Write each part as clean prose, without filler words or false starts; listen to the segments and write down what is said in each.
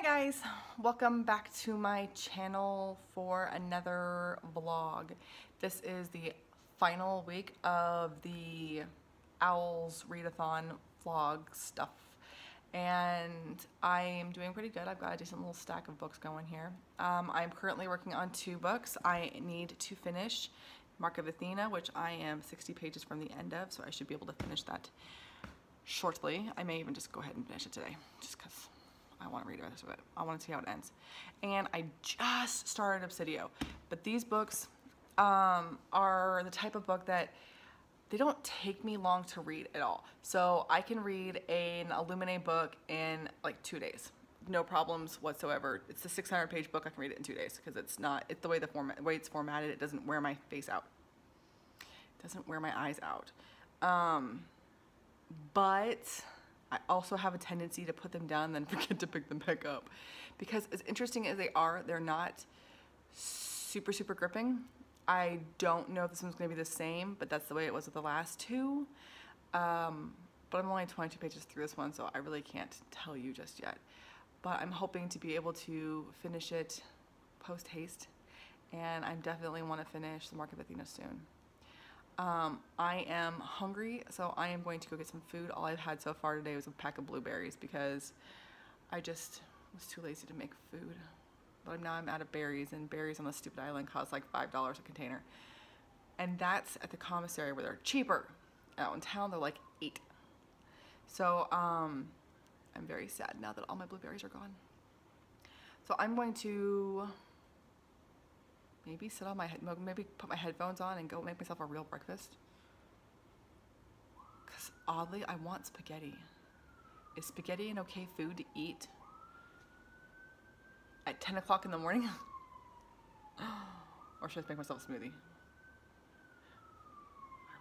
Hi guys, welcome back to my channel for another vlog. This is the final week of the O.W.Ls readathon vlog stuff, and I am doing pretty good. I've got a decent little stack of books going here. I'm currently working on 2 books. I need to finish Mark of Athena, which I am 60 pages from the end of, so I should be able to finish that shortly. I may even just go ahead and finish it today, just because I want to read the rest of it. I want to see how it ends. And I just started Obsidio, but these books are the type of book that they don't take me long to read at all. So I can read an Illuminate book in like 2 days. No problems whatsoever. It's a 600-page book. I can read it in 2 days because it's the way it's formatted. It doesn't wear my face out. It doesn't wear my eyes out. But I also have a tendency to put them down and then forget to pick them back up, because as interesting as they are, they're not super gripping. I don't know if this one's going to be the same, but that's the way it was with the last 2. But I'm only 22 pages through this one, so I really can't tell you just yet. But I'm hoping to be able to finish it post haste, and I definitely want to finish the Mark of Athena soon. I am hungry, so I am going to go get some food. All I've had so far today was a pack of blueberries because I just was too lazy to make food. But now I'm out of berries, and berries on the stupid island cost like $5 a container. And that's at the commissary where they're cheaper. Out in town, they're like $8. So I'm very sad now that all my blueberries are gone. So I'm going to maybe sit on maybe put my headphones on and go make myself a real breakfast. Because oddly, I want spaghetti. Is spaghetti an okay food to eat at 10 o'clock in the morning? Or should I just make myself a smoothie?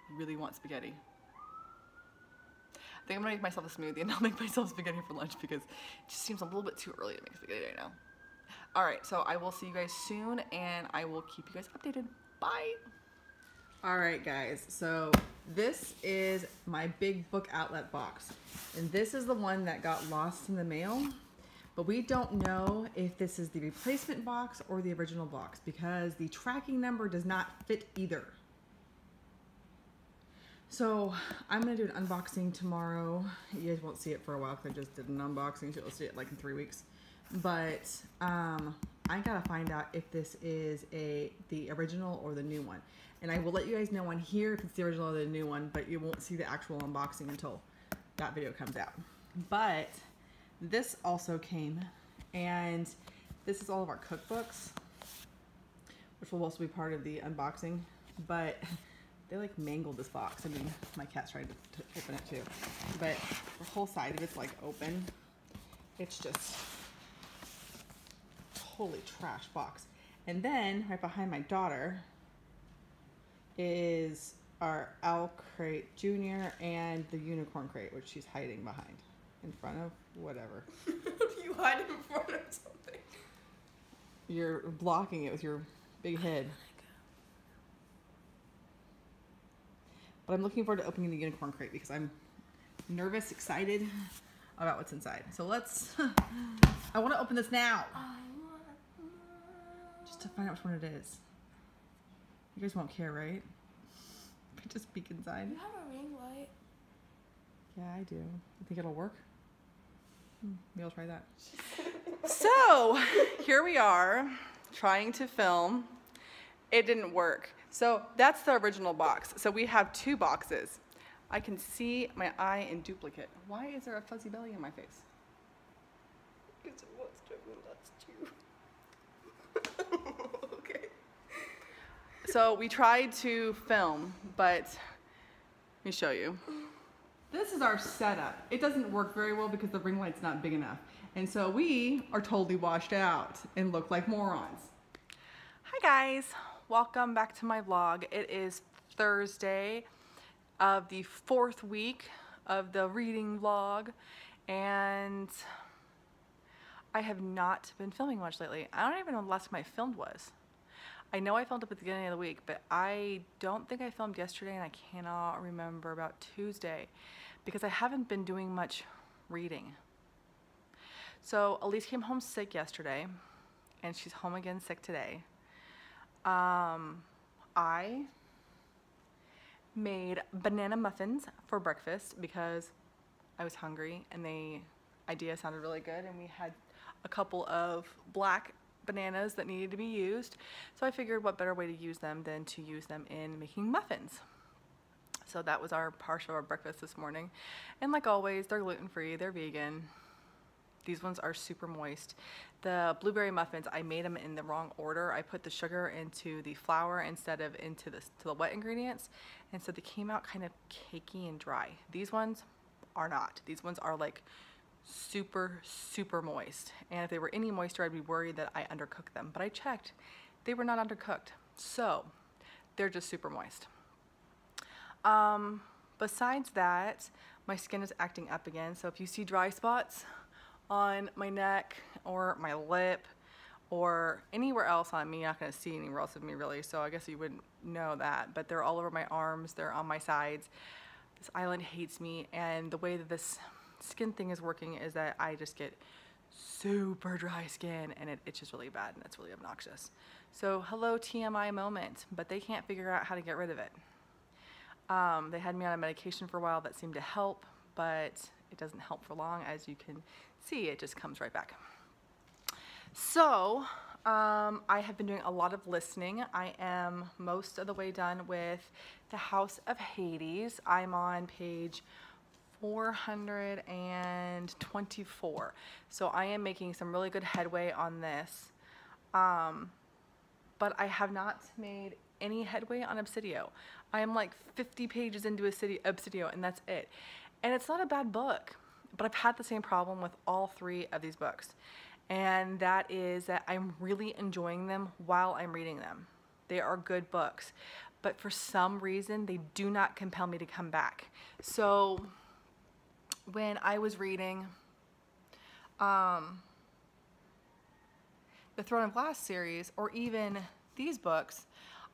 I really want spaghetti. I think I'm gonna make myself a smoothie and I'll make myself spaghetti for lunch because it just seems a little bit too early to make spaghetti right now. Alright, so I will see you guys soon, and I will keep you guys updated. Bye! Alright guys, so this is my big book outlet box. And this is the one that got lost in the mail. But we don't know if this is the replacement box or the original box because the tracking number does not fit either. So I'm going to do an unboxing tomorrow. You guys won't see it for a while because I just did an unboxing, so you'll see it like in 3 weeks. But I gotta find out if this is the original or the new one, and I will let you guys know on here if it's the original or the new one, but you won't see the actual unboxing until that video comes out. But this also came, and this is all of our cookbooks, which will also be part of the unboxing. But they like mangled this box. I mean, my cat's tried to open it too, but the whole side of it's like open. It's just totally trash box. And then right behind my daughter is our Owl Crate Junior and the Unicorn Crate, which she's hiding behind in front of whatever. You hide in front of something. You're blocking it with your big head. But I'm looking forward to opening the Unicorn Crate because I'm nervous, excited about what's inside. So let's, I want to open this now. Just to find out which one it is. You guys won't care, right? Just peek inside. You have a ring light. Yeah, I do. You think it'll work? Maybe I'll try that. So, here we are, trying to film. It didn't work. So, that's the original box. So, we have 2 boxes. I can see my eye in duplicate. Why is there a fuzzy belly in my face? Because it was driven, that's too. Okay. So we tried to film, but let me show you. This is our setup. It doesn't work very well because the ring light's not big enough. And so we are totally washed out and look like morons. Hi guys, welcome back to my vlog. It is Thursday of the 4th week of the reading vlog, and I have not been filming much lately. I don't even know when the last time I filmed was. I know I filmed up at the beginning of the week, but I don't think I filmed yesterday, and I cannot remember about Tuesday because I haven't been doing much reading. So Elise came home sick yesterday, and she's home again sick today. I made banana muffins for breakfast because I was hungry and the idea sounded really good, and we had a couple of black bananas that needed to be used. So I figured what better way to use them than to use them in making muffins. So that was our partial of our breakfast this morning. And like always, they're gluten-free, they're vegan. These ones are super moist. The blueberry muffins, I made them in the wrong order. I put the sugar into the flour instead of into the wet ingredients. And so they came out kind of cakey and dry. These ones are not. These ones are like super, super moist. And if they were any moisture, I'd be worried that I undercooked them. But I checked, they were not undercooked. So they're just super moist. Besides that, my skin is acting up again. So if you see dry spots on my neck or my lip or anywhere else on me, you're not gonna see anywhere else of me really, so I guess you wouldn't know that, but they're all over my arms, they're on my sides. This island hates me, and the way that this skin thing is working is that I just get super dry skin, and it's just really bad, and it's really obnoxious. So hello TMI moment, but they can't figure out how to get rid of it. They had me on a medication for a while that seemed to help, but it doesn't help for long. As you can see, it just comes right back. So I have been doing a lot of listening. I am most of the way done with The House of Hades. I'm on page 424. So I am making some really good headway on this. But I have not made any headway on Obsidio. I am like 50 pages into Obsidio, and that's it. And it's not a bad book, but I've had the same problem with all three of these books. And that is that I'm really enjoying them while I'm reading them. They are good books, but for some reason, they do not compel me to come back. So when I was reading the Throne of Glass series, or even these books,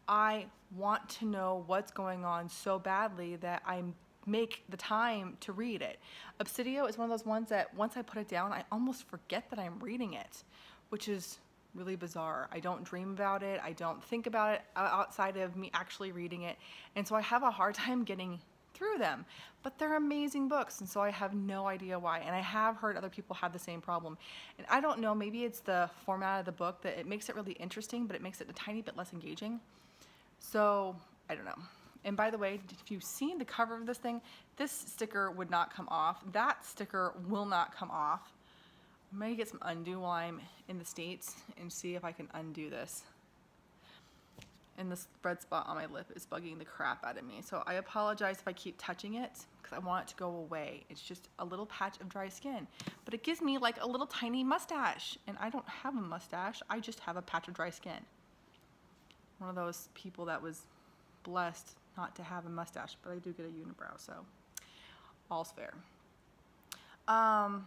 I want to know what's going on so badly that I make the time to read it. Obsidio is one of those ones that once I put it down, I almost forget that I'm reading it, which is really bizarre. I don't dream about it. I don't think about it outside of me actually reading it. And so I have a hard time getting through them, but they're amazing books. And so I have no idea why. And I have heard other people have the same problem. And I don't know, maybe it's the format of the book that it makes it really interesting, but it makes it a tiny bit less engaging. So I don't know. And by the way, if you've seen the cover of this thing, this sticker would not come off. That sticker will not come off. I'm gonna get some undo while I'm in the States and see if I can undo this. And this red spot on my lip is bugging the crap out of me. So I apologize if I keep touching it because I want it to go away. It's just a little patch of dry skin, but it gives me like a little tiny mustache, and I don't have a mustache. I just have a patch of dry skin. One of those people that was blessed not to have a mustache, but I do get a unibrow, so all's fair. But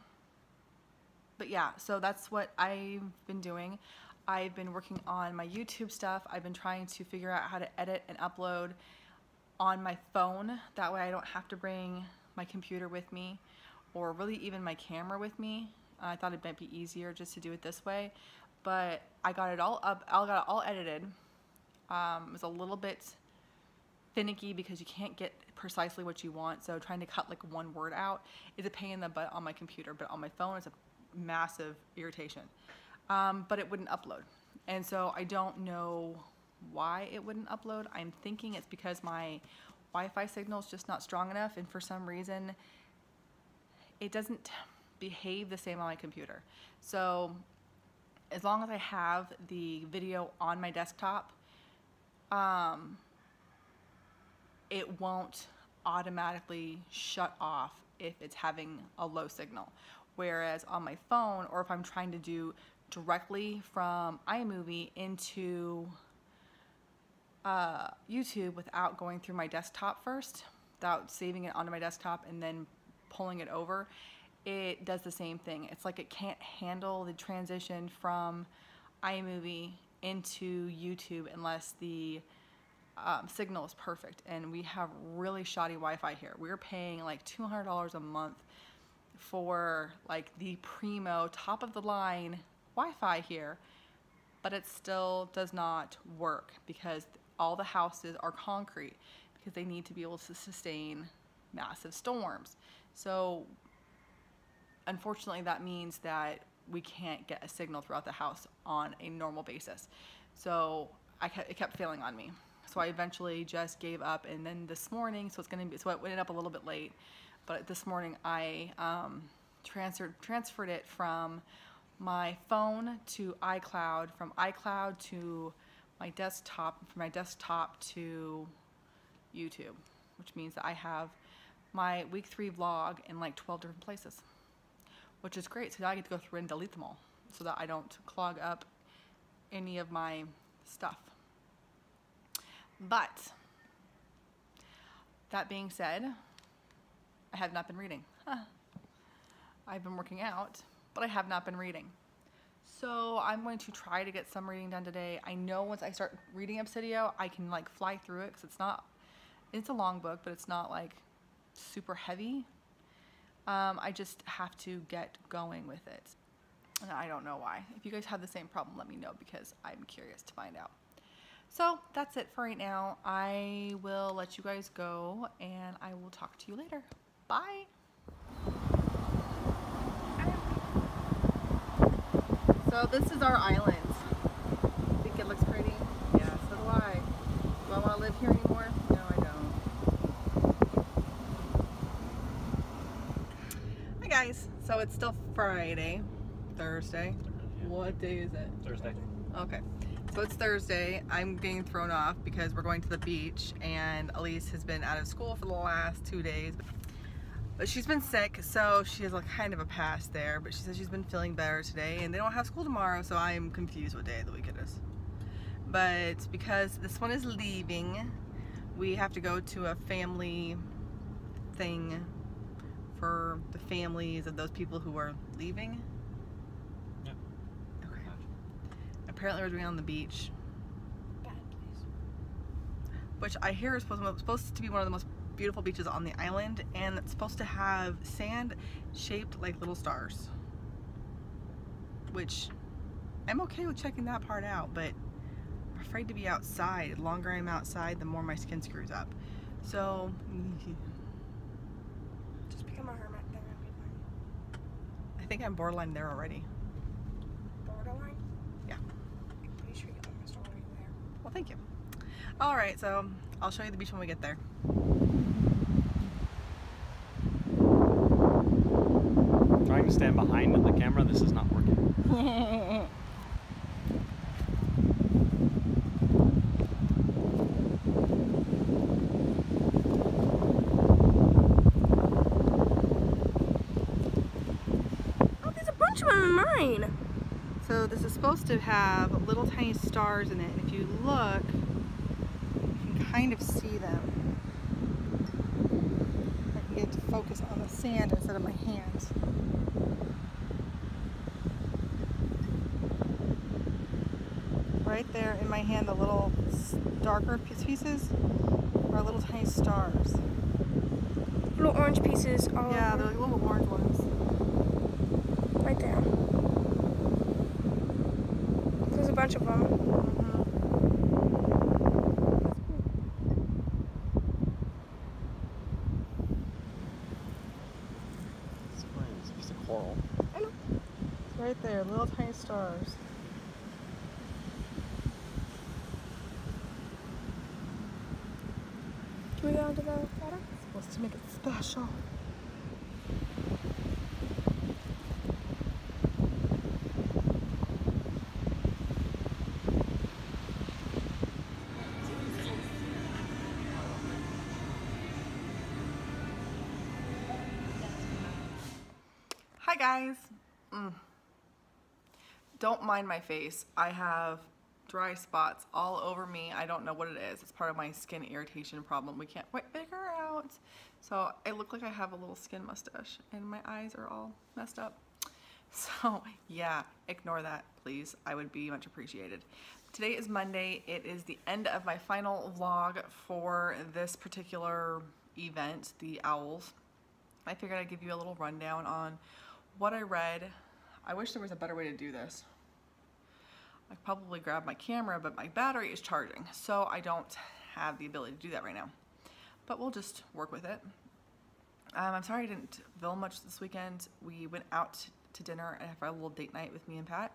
yeah, so that's what I've been doing. I've been working on my YouTube stuff. I've been trying to figure out how to edit and upload on my phone. That way I don't have to bring my computer with me, or really even my camera with me. I thought it might be easier just to do it this way, but I got it all up. I got it all edited. It was a little bit finicky because you can't get precisely what you want, so trying to cut like one word out is a pain in the butt on my computer, but on my phone it's a massive irritation. But it wouldn't upload, and so I don't know why it wouldn't upload. I'm thinking it's because my Wi-Fi signal is just not strong enough, and for some reason it doesn't behave the same on my computer. So as long as I have the video on my desktop, it won't automatically shut off if it's having a low signal. Whereas on my phone, or if I'm trying to do directly from iMovie into YouTube without going through my desktop first, without saving it onto my desktop and then pulling it over, it does the same thing. It's like it can't handle the transition from iMovie into YouTube unless the signal is perfect, and we have really shoddy Wi-Fi here. We're paying like $200 a month for like the primo top of the line Wi-Fi here, but it still does not work because all the houses are concrete because they need to be able to sustain massive storms. So unfortunately that means that we can't get a signal throughout the house on a normal basis. So it kept failing on me. So I eventually just gave up, and then this morning, so it ended up a little bit late, but this morning I transferred it from my phone to iCloud, from iCloud to my desktop, from my desktop to YouTube, which means that I have my week 3 vlog in like 12 different places, which is great. So now I get to go through and delete them all so that I don't clog up any of my stuff. But that being said, I have not been reading. I've been working out, but I have not been reading. So I'm going to try to get some reading done today. I know once I start reading Obsidio, I can like fly through it because it's a long book, but it's not like super heavy. I just have to get going with it. And I don't know why. If you guys have the same problem, let me know because I'm curious to find out. So that's it for right now. I will let you guys go and I will talk to you later. Bye. So this is our island. Think it looks pretty? Yeah, so do I. Do I want to live here anymore? No, I don't. Hi guys. So it's still Friday. Thursday. What day is it? Thursday. Okay. So it's Thursday. I'm getting thrown off because we're going to the beach and Elise has been out of school for the last 2 days. But she's been sick, so she has kind of a pass there, but she says she's been feeling better today and they don't have school tomorrow, so I'm confused what day of the week it is. But because this one is leaving, we have to go to a family thing for the families of those people who are leaving. Yeah. Okay. Apparently we're doing it on the beach, Bad place. which I hear is supposed to be one of the most beautiful beaches on the island, and it's supposed to have sand shaped like little stars, which I'm okay with checking that part out, but I'm afraid to be outside. The longer I'm outside, the more my skin screws up. So Just become a hermit, then it'll be fine. I think I'm borderline there already. Borderline? Yeah. I'm pretty sure you almost already there. Well, thank you. All right, so I'll show you the beach when we get there. Trying to stand behind the camera, this is not working. Oh, there's a bunch of them in mine. So this is supposed to have little tiny stars in it, and if you look, you can kind of see them. I can get to focus on the sand instead of my hands. Right there in my hand, the little darker pieces are little tiny stars. Little orange pieces all Yeah, over. they're like little orange ones. Right there. There's a bunch of them. It's a piece of coral. I know. It's right there, little tiny stars. Can we go into the water? Supposed to make it special. Hi guys. Don't mind my face. I have dry spots all over me. I don't know what it is. It's part of my skin irritation problem. We can't quite figure out. So I look like I have a little skin mustache and my eyes are all messed up. So yeah, ignore that, please. I would be much appreciated. Today is Monday. It is the end of my final vlog for this particular event, the O.W.Ls. I figured I'd give you a little rundown on what I read. I wish there was a better way to do this. I could probably grab my camera, but my battery is charging, so I don't have the ability to do that right now. But we'll just work with it. I'm sorry I didn't film much this weekend. We went out to dinner and had a little date night with me and Pat,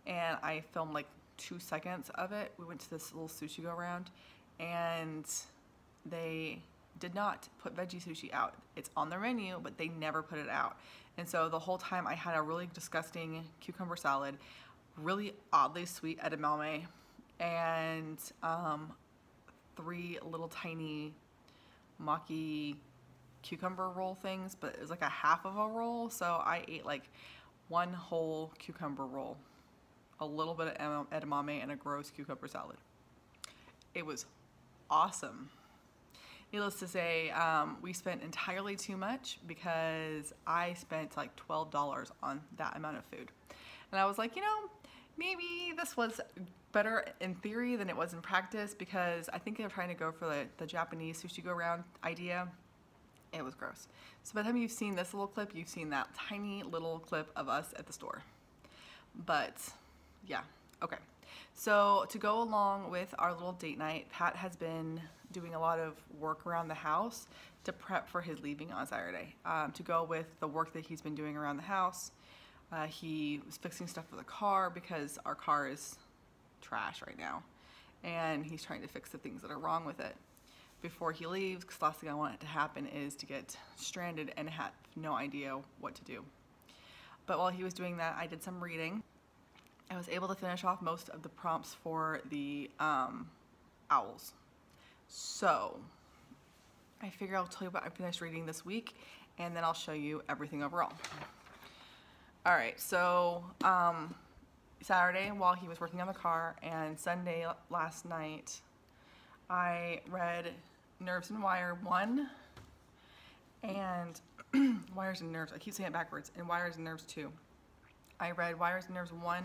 and I filmed like 2 seconds of it. We went to this little sushi go around, and they did not put veggie sushi out. It's on their menu, but they never put it out. And so the whole time I had a really disgusting cucumber salad, really oddly sweet edamame, and 3 little tiny maki cucumber roll things, but it was like a half of a roll. So I ate like 1 whole cucumber roll, a little bit of edamame, and a gross cucumber salad. It was awesome. Needless to say, we spent entirely too much because I spent like $12 on that amount of food. And I was like, you know, maybe this was better in theory than it was in practice, because I think they're trying to go for the Japanese sushi go round idea. It was gross. So by the time you've seen this little clip, you've seen that tiny little clip of us at the store. But yeah, okay. So to go along with our little date night, Pat has been doing a lot of work around the house to prep for his leaving on Saturday. To go with the work that he's been doing around the house, he was fixing stuff for the car because our car is trash right now, and he's trying to fix the things that are wrong with it before he leaves, because the last thing I want it to happen is to get stranded and have no idea what to do. But while he was doing that, I did some reading. I was able to finish off most of the prompts for the O.W.Ls. So I figure I'll tell you what I finished reading this week, and then I'll show you everything overall. All right, so Saturday while he was working on the car, and Sunday last night, I read Nerves and Wire 1 and Wires and Nerves, I keep saying it backwards, and Wires and Nerves 2. I read Wires and Nerves 1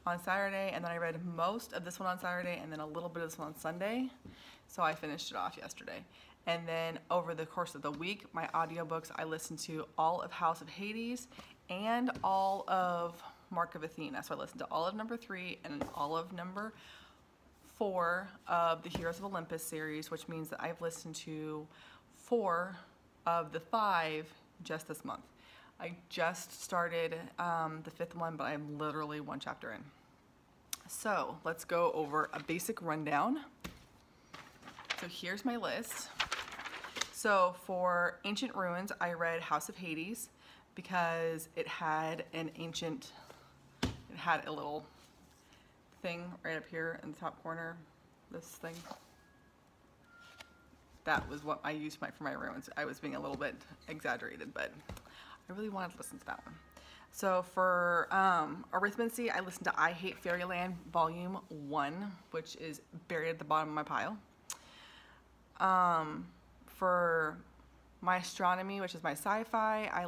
on Saturday, and then I read most of this one on Saturday, and then a little bit of this one on Sunday. So I finished it off yesterday. And then over the course of the week, my audiobooks, I listened to all of House of Hades and all of Mark of Athena. So I listened to all of number 3 and all of number 4 of the Heroes of Olympus series, which means that I've listened to 4 of the 5 just this month. I just started the 5th one, but I'm literally 1 chapter in. So let's go over a basic rundown. So here's my list. So for Ancient Ruins, I read House of Hades because it had a little thing right up here in the top corner, this thing. That was what I used for my ruins. I was being a little bit exaggerated, but I really wanted to listen to that one. So for Arithmancy, I listened to I Hate Fairyland Volume 1, which is buried at the bottom of my pile. For my Astronomy, which is my sci-fi, I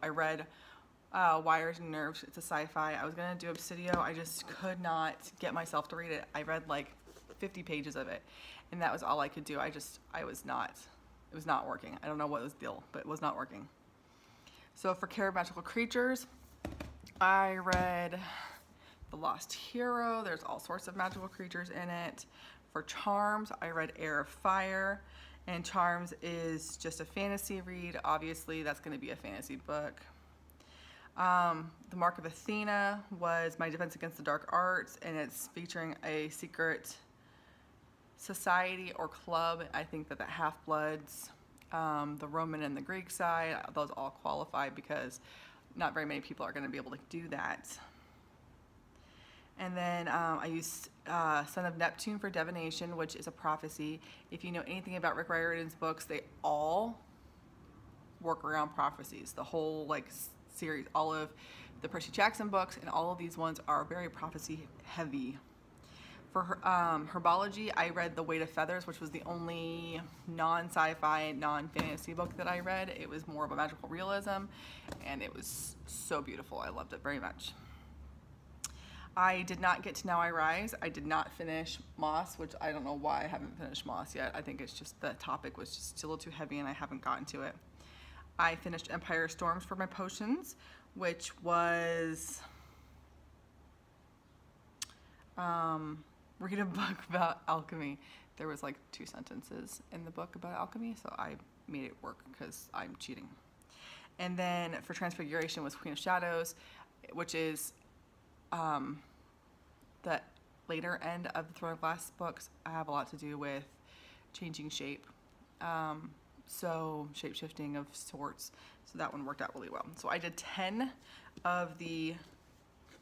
I read Wires and Nerves. It's a sci-fi. I was gonna do Obsidio. I just could not get myself to read it. I read like 50 pages of it, and that was all I could do. It was not working. I don't know what was the deal, but it was not working. So for Care of Magical Creatures, I read The Lost Hero. There's all sorts of magical creatures in it. For Charms, I read Heir of Fire, and Charms is just a fantasy read. Obviously, that's going to be a fantasy book. The Mark of Athena was My Defense Against the Dark Arts, and it's featuring a secret society or club. I think that the Half-Bloods, the Roman and the Greek side, those all qualify because not very many people are going to be able to do that. And then I used Son of Neptune for Divination, which is a prophecy. If you know anything about Rick Riordan's books, they all work around prophecies. The whole series, all of the Percy Jackson books and all of these ones are very prophecy heavy. For Herbology, I read The Weight of Feathers, which was the only non-sci-fi, non-fantasy book that I read. It was more of a magical realism, and it was so beautiful. I loved it very much. I did not get to Now I Rise. I did not finish Moss, which I don't know why I haven't finished Moss yet. I think it's just the topic was just still a little too heavy and I haven't gotten to it. I finished Empire Storms for my potions, which was read a book about alchemy. There was like 2 sentences in the book about alchemy, so I made it work because I'm cheating. And then for Transfiguration was Queen of Shadows, which is the later end of the Throne of Glass books. I have a lot to do with changing shape, so shape-shifting of sorts. So that one worked out really well. So I did 10 of the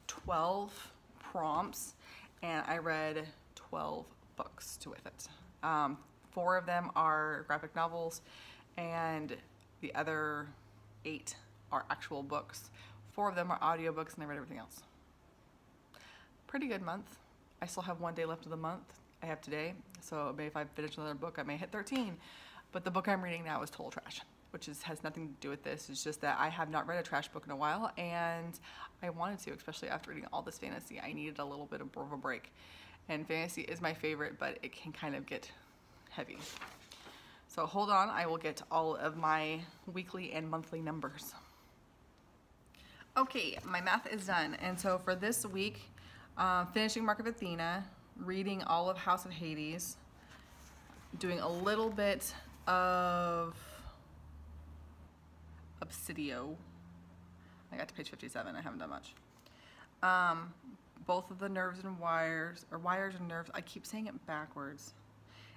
12 prompts, and I read 12 books to with it. 4 of them are graphic novels, and the other 8 are actual books. 4 of them are audiobooks, and I read everything else. Pretty good month. I still have 1 day left of the month. I have today, so maybe if I finish another book, I may hit 13. But the book I'm reading now is total trash, which has nothing to do with this. It's just that I have not read a trash book in a while, and I wanted to, especially after reading all this fantasy. I needed a little bit of a break. And fantasy is my favorite, but it can kind of get heavy. So hold on, I will get to all of my weekly and monthly numbers. Okay, my math is done. And so for this week, finishing Mark of Athena, reading all of House of Hades, doing a little bit of Obsidio. I got to page 57, I haven't done much. Both of the Nerves and Wires, or Wires and Nerves, I keep saying it backwards.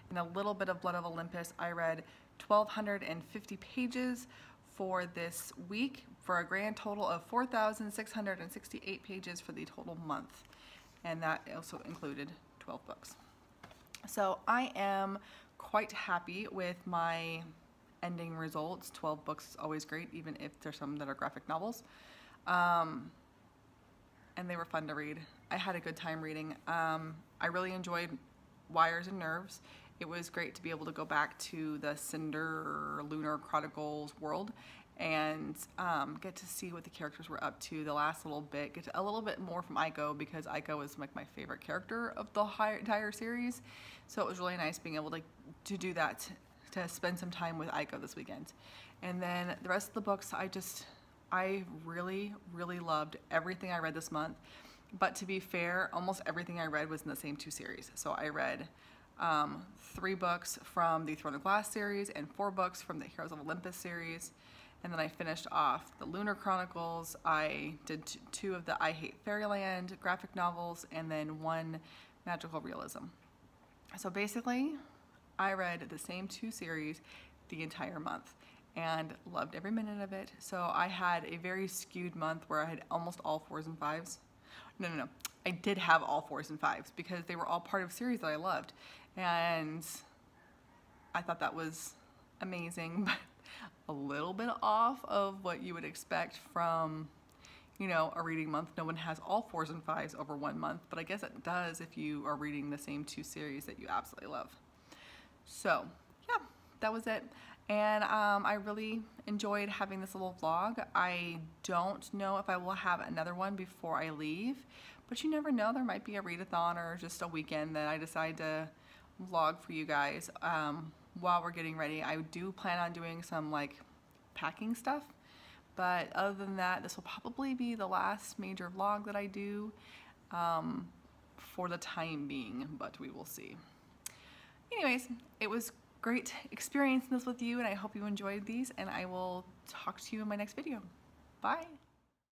And a little bit of Blood of Olympus. I read 1,250 pages for this week for a grand total of 4,668 pages for the total month. And that also included 12 books. So I am quite happy with my ending results. 12 books is always great, even if there's some that are graphic novels. And they were fun to read. I had a good time reading. I really enjoyed Wires and Nerves. It was great to be able to go back to the Cinder Lunar Chronicles world and get to see what the characters were up to the last little bit, get a little bit more from Yigo, because Yigo is like my favorite character of the entire series. So it was really nice being able to do that, to spend some time with Yigo this weekend. And then the rest of the books, I really, really loved everything I read this month. But to be fair, almost everything I read was in the same 2 series. So I read 3 books from the Throne of Glass series and 4 books from the Heroes of Olympus series. And then I finished off the Lunar Chronicles. I did 2 of the I Hate Fairyland graphic novels, and then 1 magical realism. So basically, I read the same 2 series the entire month and loved every minute of it. So I had a very skewed month where I had almost all 4s and 5s. No. I did have all 4s and 5s because they were all part of series that I loved. And I thought that was amazing, but a little bit off of what you would expect from, you know, a reading month. No one has all 4s and 5s over 1 month, but I guess it does if you are reading the same 2 series that you absolutely love. So yeah, that was it. And I really enjoyed having this little vlog. I don't know if I will have another one before I leave, but you never know. There might be a readathon or just a weekend that I decide to vlog for you guys while we're getting ready. I do plan on doing some like packing stuff, but other than that, this will probably be the last major vlog that I do for the time being, but we will see. Anyways, it was great experiencing this with you, and I hope you enjoyed these, and I will talk to you in my next video. Bye.